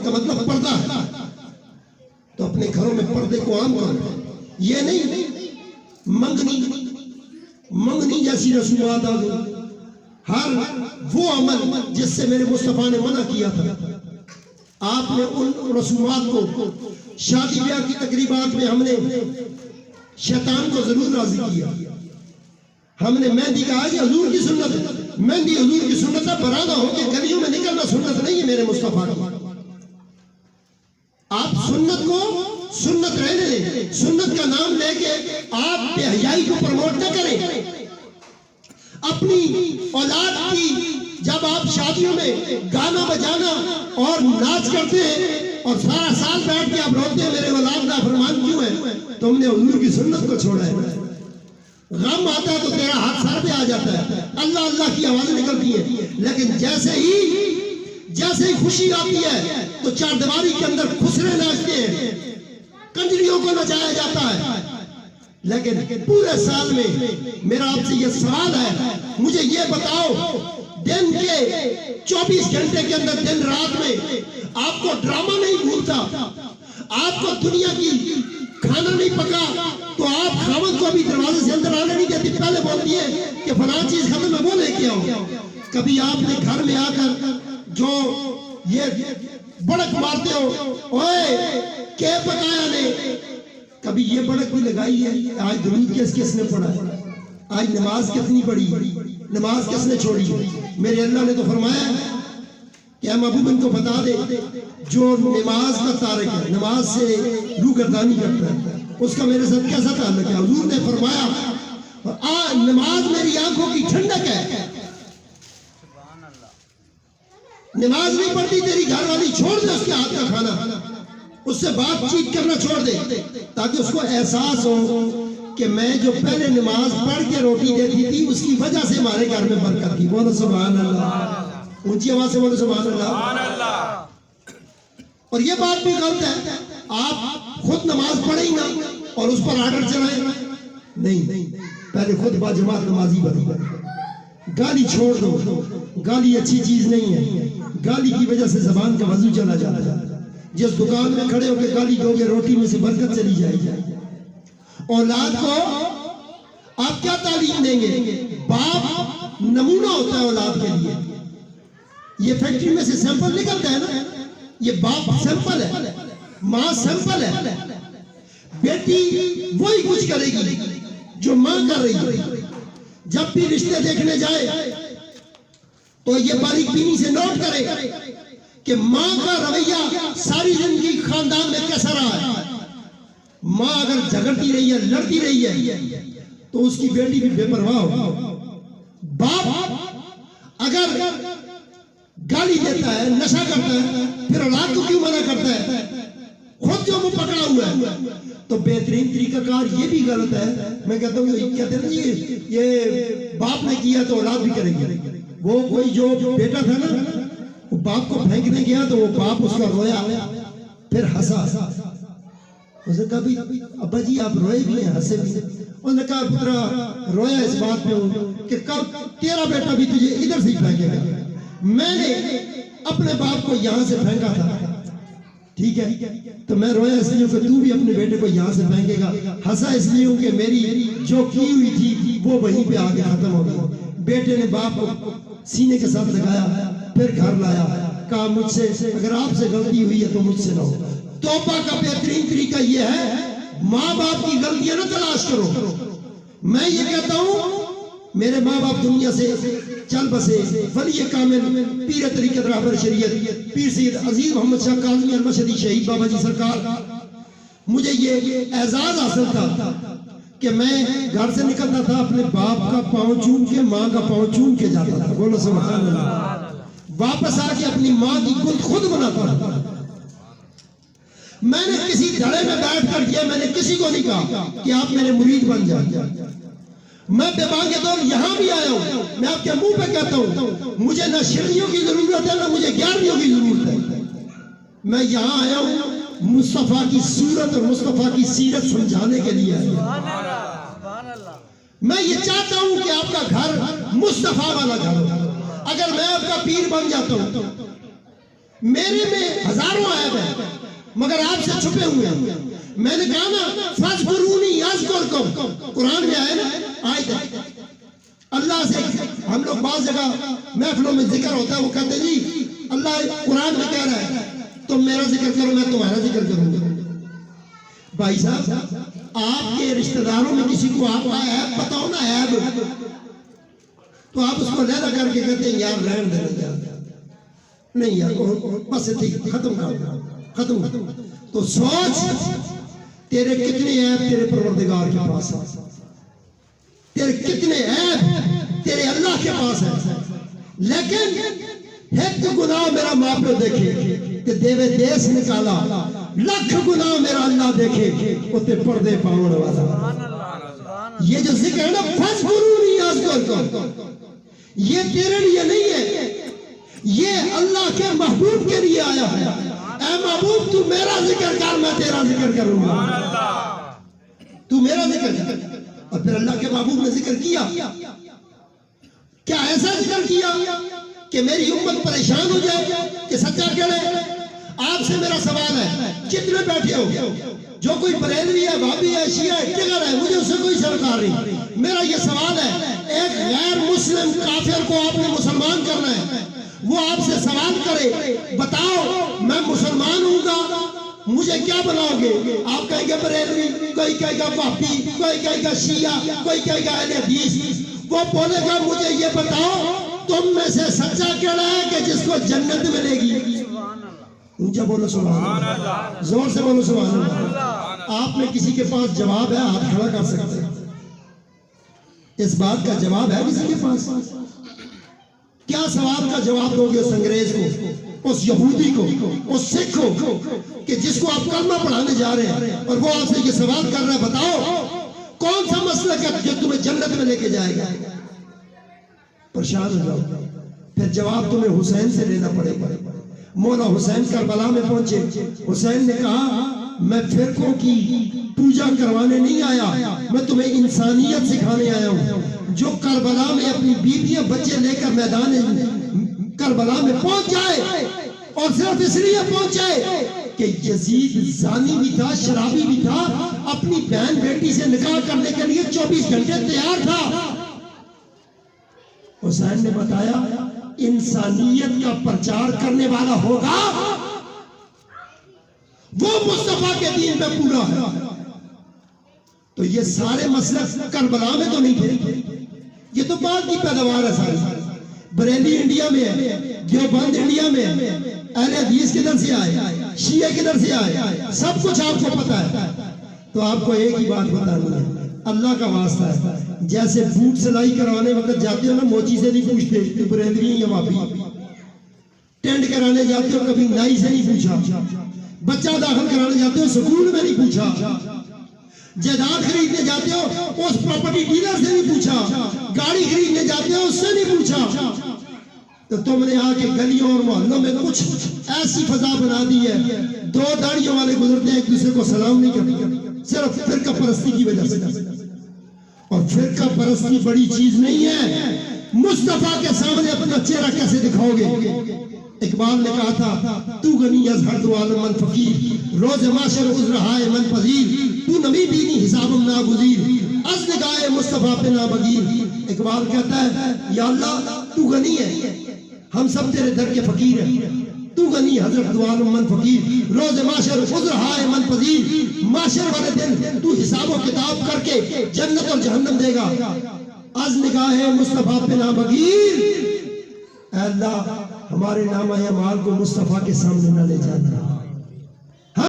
کا مطلب پردہ ہے، تو اپنے گھروں میں پردے کو عام کرو. یہ نہیں منگنی جیسی رسومات آ گئی. ہر وہ عمل جس سے میرے مصطفیٰ نے منع کیا تھا، آپ نے ان رسومات کو شادی بیاہ کی تقریبات میں ہم نے شیطان کو ضرور راضی کیا. ہم نے مہندی کہا کہ حضور کی سنت ہے، مہندی حضور کی سنت ہے، برادہ ہو کے گلیوں میں نکلنا سنت نہیں ہے میرے مصطفیٰ کی. آپ سنت کو سنت رہنے دیں. سنت کا نام لے کے آپ بے حیائی کو پروموٹ نہ کریں. اپنی اولاد کی جب آپ شادیوں میں گانا بجانا اور ناچ کرتے ہیں اور سارا سال بیٹھ کے آپ روتے ہیں میرے اولاد نافرمان کیوں ہے، تو ہم نے حضور کی سنت کو چھوڑا ہے. غم آتا ہے تو تیرا ہاتھ سر پہ آ جاتا ہے، اللہ اللہ کی آوازیں نکلتی ہیں، لیکن جیسے ہی خوشی آتی ہے تو چار دیواری کے اندر خسرے ناچتے ہیں، کنجریوں کو نچایا جاتا ہے. لیکن پورے سال میں میرا آپ سے یہ سوال ہے، مجھے یہ بتاؤ دن کے 24 گھنٹے کے اندر دن رات میں آپ کو ڈرامہ نہیں بھولتا، آپ کو دنیا کی کھانا نہیں پکا تو آپ خاوند کو ابھی دروازے سے اندر آنے نہیں دیتی، پہلے بولتی ہے کہ فلاں چیز ختم ہے وہ لے کے آؤ. کبھی آپ نے گھر میں آ کر جو یہ بڑک مارتے ہو، اوئے کیا پکایا نے، کبھی یہ بڑک بھی لگائی ہے آج درود کس نے پڑھا ہے، آج نماز کتنی پڑھی، نماز کس نے چھوڑی. میرے اللہ نے تو فرمایا کہ اے محبوب ان کو بتا دے جو نماز کا تارک ہے، نماز سے روگردانی کرتا ہے، اس کا میرے ساتھ کیسا تعلق ہے. حضور نے فرمایا نماز میری آنکھوں کی ٹھنڈک ہے. نماز نہیں پڑھتی تیری گھر والی، چھوڑ دے اس کے ہاتھ کا کھانا، اس سے بات چیت کرنا چھوڑ دے، تاکہ اس کو احساس ہو کہ میں جو پہلے نماز پڑھ کے روٹی دیتی تھی اس کی وجہ سے ہمارے گھر میں برکت تھی. بولو سبحان اللہ، اونچی آواز سے بولو سبحان اللہ. اور یہ بات بھی غلط ہے، آپ خود نماز پڑھیں گا اور اس پر آرڈر چلائیں نہیں، پہلے خود باجماعت نمازی بنو. گالی چھوڑ دو، گالی اچھی چیز نہیں ہے. گالی کی وجہ سے زبان کا وضو چلا جاتا ہے. جس دکان میں کھڑے ہو کے گالی دو گے روٹی میں سے برکت چلی جائے گی. اولاد کو آپ کیا تعلیم دیں گے؟ باپ نمونہ ہوتا ہے اولاد کے لیے. یہ فیکٹری میں سے سیمپل نکلتا ہے نا، یہ باپ سیمپل ہے، ماں سیمپل ہے. بیٹی وہی کچھ کرے گی جو ماں کر رہی ہے. جب بھی رشتے دیکھنے جائے تو یہ باریک بینی سے نوٹ کرے کہ ماں کا رویہ ساری زندگی خاندان میں کیسا رہا ہے. ماں اگر جھگڑتی رہی ہے، لڑتی رہی ہے تو اس کی بیٹی بھی بے پرواہ ہو. باپ اگر گالی دیتا ہے، نشہ کرتا ہے، پھر اولاد کو کیوں منع کرتا ہے؟ خود جو منہ پکڑا ہوا ہے. تو بہترین طریقہ کار یہ بھی غلط ہے. میں کہتا ہوں کہتے ہیں یہ باپ نے کیا تو اولاد بھی کرے گی. وہ کوئی جو بیٹا تھا نا، وہ باپ کو پھینکنے گیا تو وہ باپ اس کا رویا پھر ہنسا. اس نے کہا بھی ابا جی آپ روئے بھی ہیں ہنسے بھی ہیں. اس نے کہا پترا رویا اس بات پہ ہوں کہ کب تیرا بیٹا بھی تجھے ادھر سے پھینکے گا. میں نے اپنے باپ کو یہاں سے پھینکا تھا، ٹھیک ہے، تو میں رویا اس لیے کہ تو بھی اپنے بیٹے کو یہاں سے پھینکے گا. ہنسا اس لیے کہ میری جو کی ہوئی تھی وہ وہیں پہ آگے ختم ہو گئی. بیٹے نے باپ کو سینے کے ساتھ لگایا، پھر گھر لایا، کہا مجھ سے اگر آپ سے غلطی ہوئی ہے تو مجھ سے نہ ہو. توبہ کا بہترین طریقہ یہ ہے ماں باپ کی غلطیاں نہ تلاش کرو. میں یہ کہتا ہوں میرے ماں باپ دنیا سے چل بسے، ولی کامل پیر طریقت رہبر شریعت پیر سید عزیز محمد شاہ کاظمی المشہدی شہید بابا جی سرکار. مجھے یہ اعزاز حاصل تھا کہ میں گھر سے نکلتا تھا اپنے باپ کا پاؤں چوم کے، ماں کا پاؤں چوم کے جاتا تھا. بولو سبحان اللہ. واپس آ کے اپنی ماں کی گود خود بناتا تھا. میں نے کسی دھڑے میں بیٹھ کر کیا، میں نے کسی کو نہیں کہا کہ آپ میرے مرید بن جائیں. میں بے بانگے دور یہاں بھی آیا ہوں. میں آپ کے منہ پہ کہتا ہوں مجھے نہ شیریوں کی ضرورت ہے نہ مجھے گیارہویں کی ضرورت ہے. میں یہاں آیا ہوں مصطفیٰ کی صورت اور مصطفیٰ کی سیرت سمجھانے کے لیے. میں یہ چاہتا ہوں کہ آپ کا گھر مصطفیٰ والا گھر ہو. اگر میں آپ کا پیر بن جاتا ہوں میرے میں ہزاروں عیب ہیں مگر آپ سے چھپے ہوئے ہیں. میں نے کہا نا فَاذْكُرُونِي أَذْكُرْكُمْ، قرآن میں آئے نا آیت ہے. اللہ سے ہم لوگ بعض جگہ محفلوں میں ذکر ہوتا ہے، وہ کہتے ہیں جی اللہ قرآن میں کہہ رہا ہے تم میرا ذکر کرو میں تمہارا ذکر کروں گا. بھائی صاحب آپ کے رشتہ داروں میں کسی کو آپ کا عیب بتاؤ نا عیب، تو آپ اس کو لیدہ کر کے کہتے ہیں یار رہن دینا یار نہیں یار بس ٹھیک ختم ختم. تو سوچ تیرے کتنے عیب تیرے پروردگار کے پاس ہیں، تیرے کتنے عیب تیرے اللہ کے پاس ہیں. لیکن ایک گناہ میرا ماں پیو دیکھے کہ دیوے دیس نکالا، لکھ گناہ میرا اللہ دیکھے اتے پردے پاؤن والا. یہ جو ذکر ہے نا فَاذْكُرُونِي أَذْكُرْكُمْ، یہ تیرے لیے نہیں ہے، یہ اللہ کے محبوب کے لیے آیا ہے. اے محبوب تو میرا ذکر کر میں تیرا ذکر کروں گا، تو میرا ذکر کر. اور پھر اللہ کے محبوب نے ذکر کیا، کیا ایسا ذکر کیا کہ میری امت پریشان ہو جائے کہ سچا کہڑے. آپ سے میرا سوال ہے جتنے بیٹھے ہو، جو کوئی بریلوی ہے بھابی ہے شیعہ ہے ٹگر ہے، مجھے اس سے کوئی سرکار نہیں. میرا یہ سوال ہے ایک غیر مسلم کافر کو آپ نے مسلمان کرنا ہے، وہ آپ سے سوال کرے بتاؤ میں مسلمان ہوں گا مجھے کیا بناؤ گے؟ آپ کہیں گے بریلوی، کوئی کہے گا بھابی، کوئی کہے گا شیعہ، کوئی کہے گا اہل حدیث. وہ بولے گا مجھے یہ بتاؤ تم میں سے سچا کیڑا ہے کہ جس کو جنت ملے گی؟ اونچا بولو سبحان اللہ، زور سے بولو سبحان اللہ. آپ میں کسی کے پاس جواب ہے ہاتھ کھڑا کر سکتے ہیں. اس بات کا جواب ہے کسی کے پاس؟ کیا سوال کا جواب دو گے اس انگریز کو، اس یہودی کو، اس سکھ کو کہ جس کو آپ کلمہ پڑھانے جا رہے ہیں اور وہ آپ سے یہ سوال کر رہا ہے بتاؤ کون سا مسلک ہے جو تمہیں جنت میں لے کے جائے گا؟ پریشان ہو جاؤ. پھر جواب تمہیں حسین سے لینا پڑے گا. مولا حسین کربلا میں پہنچے، حسین نے کہا میں فرقوں کی پوجا کروانے نہیں آیا، میں تمہیں انسانیت سکھانے آیا ہوں. جو کربلا میں اپنی بیویاں بچے لے کر میدان کربلا میں پہنچ جائے اور صرف اس لیے پہنچ جائے کہ یزید زانی بھی تھا، شرابی بھی تھا، اپنی بہن بیٹی سے نکاح کرنے کے لیے 24 گھنٹے تیار تھا. حسین نے بتایا انسانیت کا پرچار کرنے والا ہوگا وہ مصطفیٰ کے دین میں پورا ہے. تو یہ سارے مسلک کربلا میں تو نہیں تھے، یہ تو بعد کی پیداوار ہے. سارے بریلی انڈیا میں ہے، دیوبند انڈیا میں ہے، اہل حدیث کدھر سے آئے، شیعہ کدھر سے آئے، سب کچھ آپ کو پتا ہے. تو آپ کو ایک ہی بات بتانی ہے، اللہ کا واسطہ ہے. جیسے بوٹ سلائی کروانے وقت جاتے ہو نا موچی سے نہیں پوچھتے کہ بریلوی یا وہابی. ٹینڈ کرانے جاتے ہو کبھی نائی سے نہیں پوچھا. بچہ داخل کرانے جاتے ہو سکول میں نہیں پوچھا. جائیداد خریدنے جاتے ہو اس پراپرٹی ڈیلر سے نہیں پوچھا. گاڑی خریدنے جاتے ہو اس سے نہیں پوچھا. تو تم نے آ کے گلیوں اور محلوں میں کچھ ایسی فضا بنا دی ہے، دو داڑیوں والے گزرتے ہیں ایک دوسرے کو سلام نہیں کرتے، صرف فرقہ پرستی کی وجہ سے. اور فرقہ پرستی بڑی چیز نہیں ہے. مصطفیٰ کے سامنے اپنا چہرہ کیسے دکھاؤ گے؟ اقبال نے کہا تھا تو غنی از ہر دو عالم من فقیر، روز معاشر عذر ہائے من پذیر، تو نمی بینی حسابم ناگزیر، از نگاہ مصطفیٰ پہ نابغیر. اقبال کہتا ہے یا اللہ تو غنی ہے، ہم سب تیرے در کے فقیر ہیں. تو غنی حضرت دو عالم من فقیر، روز معاشر عذر ہائے من پذیر، معاشر والے دن تو حساب و کتاب کر کے جنت اور جہنم دے گا. از نگاہ مصطفیٰ پہ نابغیر، اے اللہ ہمارے نامہ اعمال کو مصطفیٰ کے سامنے نہ لے جانا.